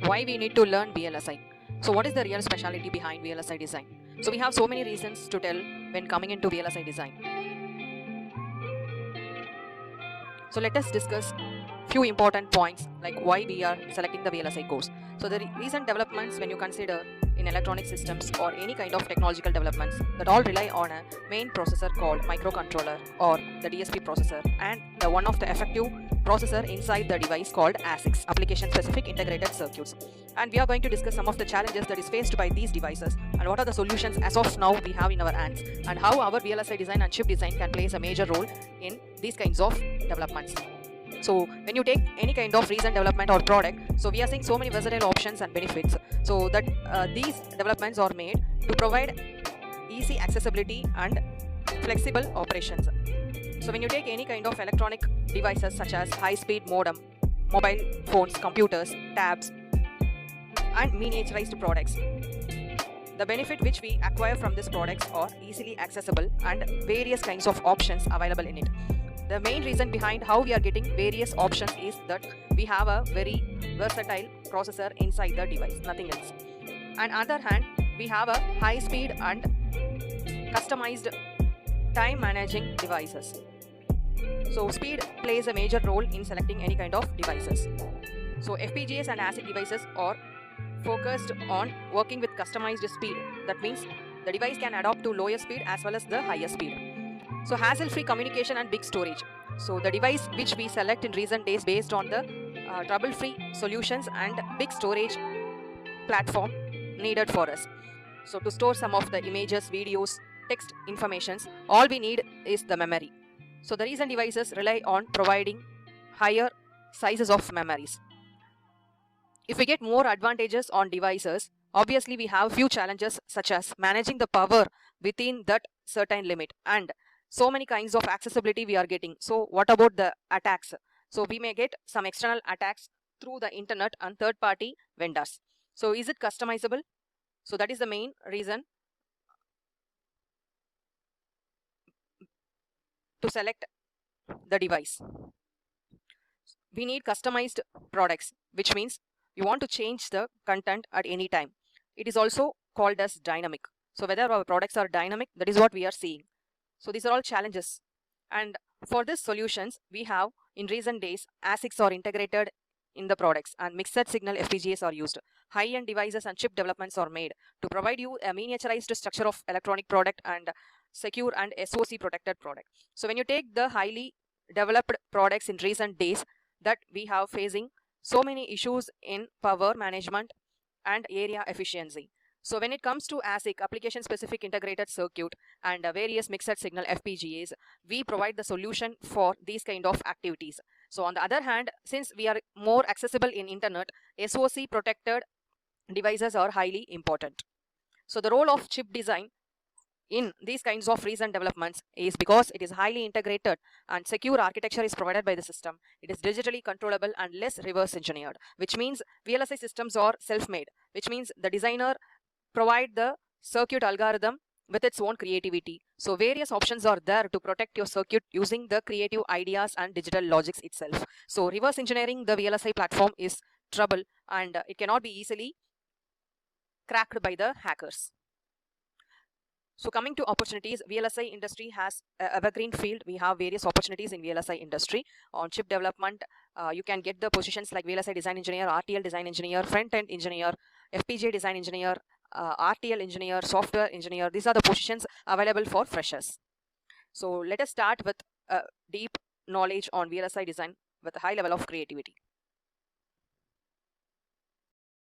why we need to learn VLSI. So what is the real speciality behind VLSI design? So we have so many reasons to tell when coming into VLSI design. So let us discuss few important points like why we are selecting the VLSI course. So the recent developments when you consider in electronic systems or any kind of technological developments that all rely on a main processor called microcontroller or the DSP processor and the one of the effective processor inside the device called ASICs, application specific integrated circuits. And we are going to discuss some of the challenges that is faced by these devices and what are the solutions as of now we have in our hands and how our VLSI design and chip design can play a major role in these kinds of developments. So when you take any kind of recent development or product, so we are seeing so many versatile options and benefits, so that these developments are made to provide easy accessibility and flexible operations. So when you take any kind of electronic devices such as high-speed modem, mobile phones, computers, tabs and miniaturized products, the benefit which we acquire from these products are easily accessible and various kinds of options available in it. The main reason behind how we are getting various options is that we have a very versatile processor inside the device, nothing else. And on the other hand, we have a high speed and customized time managing devices. So speed plays a major role in selecting any kind of devices. So FPGAs and ASIC devices are focused on working with customized speed. That means the device can adapt to lower speed as well as the higher speed. So hassle-free communication and big storage. So the device which we select in recent days based on the trouble-free solutions and big storage platform needed for us. So to store some of the images, videos, text informations, all we need is the memory. So the recent devices rely on providing higher sizes of memories. If we get more advantages on devices, obviously we have few challenges such as managing the power within that certain limit and so many kinds of accessibility we are getting. So what about the attacks? So we may get some external attacks through the internet and third-party vendors. So is it customizable? So that is the main reason to select the device. We need customized products, which means you want to change the content at any time. It is also called as dynamic. So whether our products are dynamic, that is what we are seeing. So these are all challenges. And for these solutions, we have in recent days, ASICs are integrated in the products and mixed signal FPGAs are used. High-end devices and chip developments are made to provide you a miniaturized structure of electronic product and secure and SOC protected product. So when you take the highly developed products in recent days that we have facing so many issues in power management and area efficiency. So when it comes to ASIC, application specific integrated circuit and various mixed signal FPGAs, we provide the solution for these kind of activities. So on the other hand, since we are more accessible in internet, SOC protected devices are highly important. So the role of chip design in these kinds of recent developments is because it is highly integrated and secure architecture is provided by the system. It is digitally controllable and less reverse engineered, which means VLSI systems are self-made, which means the designer provide the circuit algorithm with its own creativity. So various options are there to protect your circuit using the creative ideas and digital logics itself. So reverse engineering the VLSI platform is trouble and it cannot be easily cracked by the hackers. So coming to opportunities, VLSI industry has a evergreen field. We have various opportunities in VLSI industry. On chip development, you can get the positions like VLSI design engineer, RTL design engineer, front-end engineer, FPGA design engineer, RTL engineer, software engineer. These are the positions available for freshers. So let us start with a deep knowledge on VLSI design with a high level of creativity.